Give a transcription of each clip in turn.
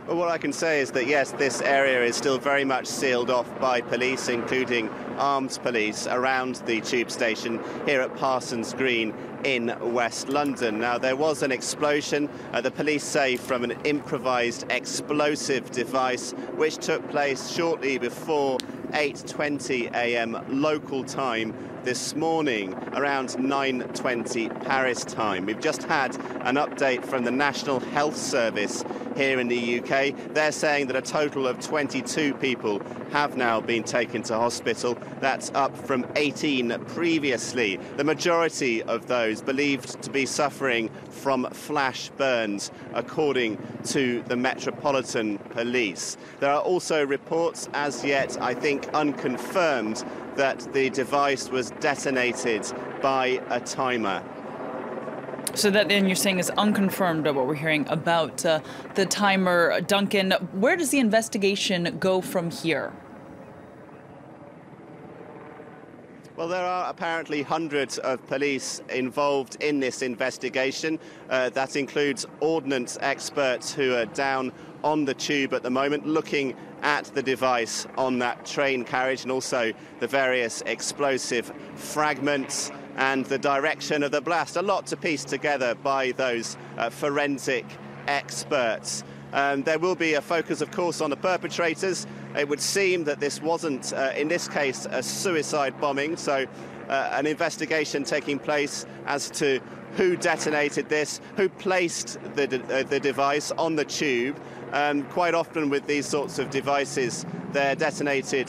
Well, what I can say is that, yes, this area is still very much sealed off by police, including armed police, around the tube station here at Parsons Green in West London. Now, there was an explosion, the police say, from an improvised explosive device, which took place shortly before 8:20 a.m. local time this morning, around 9:20 Paris time. We've just had an update from the National Health Service here in the UK. They're saying that a total of 22 people have now been taken to hospital. That's up from 18 previously. The majority of those believed to be suffering from flash burns, according to the Metropolitan Police. There are also reports, as yet I think unconfirmed, that the device was detonated by a timer. So that then you're saying is unconfirmed, what we're hearing about the timer. Duncan, where does the investigation go from here? Well, there are apparently hundreds of police involved in this investigation. That includes ordnance experts who are down on the tube at the moment, looking at the device on that train carriage, and also the various explosive fragments and the direction of the blast. A lot to piece together by those forensic experts. There will be a focus, of course, on the perpetrators. It would seem that this wasn't, in this case, a suicide bombing, so an investigation taking place as to who detonated this, who placed the device on the tube. Quite often with these sorts of devices, they're detonated.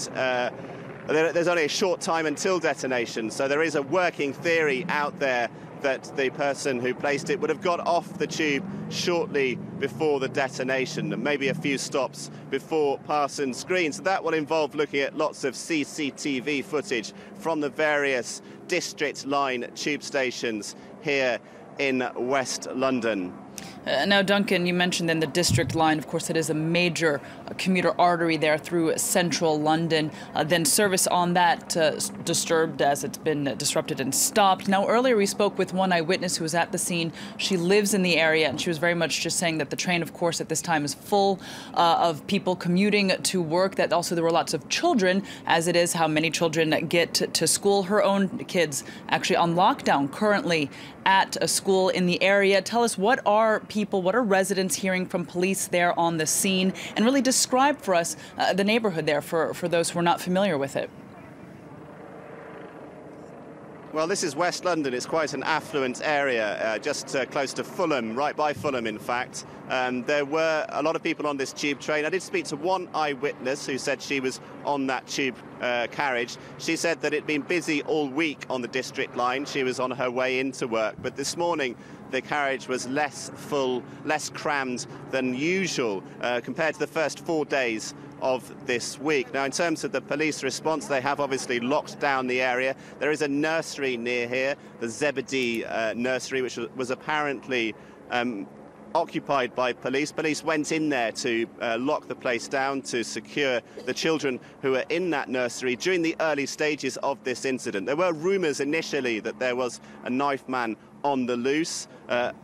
There's only a short time until detonation, so there is a working theory out there that the person who placed it would have got off the tube shortly before the detonation, and maybe a few stops before Parsons Green. So that will involve looking at lots of CCTV footage from the various District Line tube stations here in West London. Now, Duncan, you mentioned then the District Line. Of course, it is a major commuter artery there through central London. Then service on that disturbed as it's been disrupted and stopped. Now, earlier we spoke with one eyewitness who was at the scene. She lives in the area, and she was very much just saying that the train, of course, at this time is full of people commuting to work, that also there were lots of children, as it is how many children get to school. Her own kids actually on lockdown currently at a school in the area. Tell us, what are residents hearing from police there on the scene? And really describe for us the neighborhood there for those who are not familiar with it. Well, this is West London. It's quite an affluent area, just close to Fulham, right by Fulham, in fact. There were a lot of people on this tube train. I did speak to one eyewitness who said she was on that tube carriage. She said that it'd been busy all week on the District Line. She was on her way into work. But this morning, the carriage was less full, less crammed than usual compared to the first 4 days of this week. Now, in terms of the police response, they have obviously locked down the area. There is a nursery near here, the Zebedee nursery, which was apparently occupied by police. Police went in there to lock the place down to secure the children who were in that nursery during the early stages of this incident. There were rumours initially that there was a knife man on the loose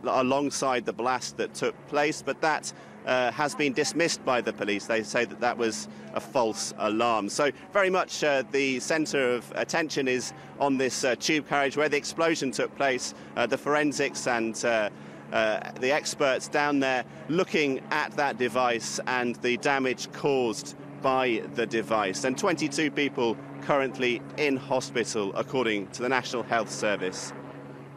alongside the blast that took place, but that has been dismissed by the police. They say that that was a false alarm. So very much the centre of attention is on this tube carriage where the explosion took place. The forensics and the experts down there looking at that device and the damage caused by the device. And 22 people currently in hospital, according to the National Health Service.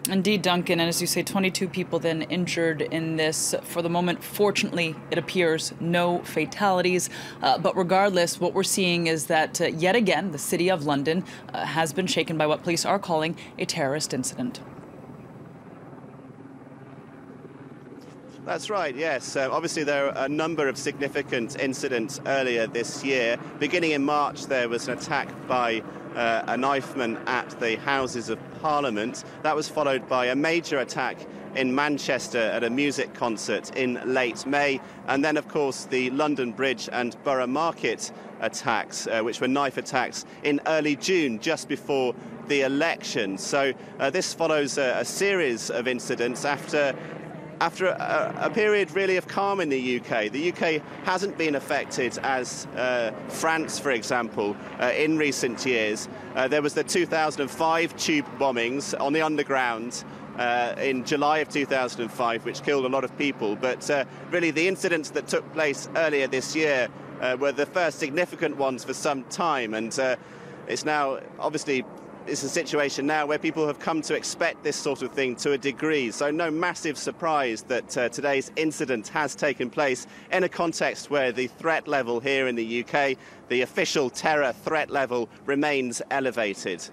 Indeed, Duncan, and as you say, 22 people then injured in this. For the moment, fortunately, it appears no fatalities. But regardless, what we're seeing is that yet again, the City of London has been shaken by what police are calling a terrorist incident. That's right, yes. Obviously, there are a number of significant incidents earlier this year. Beginning in March, there was an attack by a knifeman at the Houses of Parliament. That was followed by a major attack in Manchester at a music concert in late May. And then, of course, the London Bridge and Borough Market attacks, which were knife attacks in early June, just before the election. So this follows a series of incidents after after a period really of calm in the UK. The UK hasn't been affected as France, for example, in recent years. There was the 2005 tube bombings on the underground in July of 2005, which killed a lot of people. But really the incidents that took place earlier this year were the first significant ones for some time. And it's now, obviously, it's a situation now where people have come to expect this sort of thing to a degree. So no massive surprise that today's incident has taken place in a context where the threat level here in the UK, the official terror threat level, remains elevated.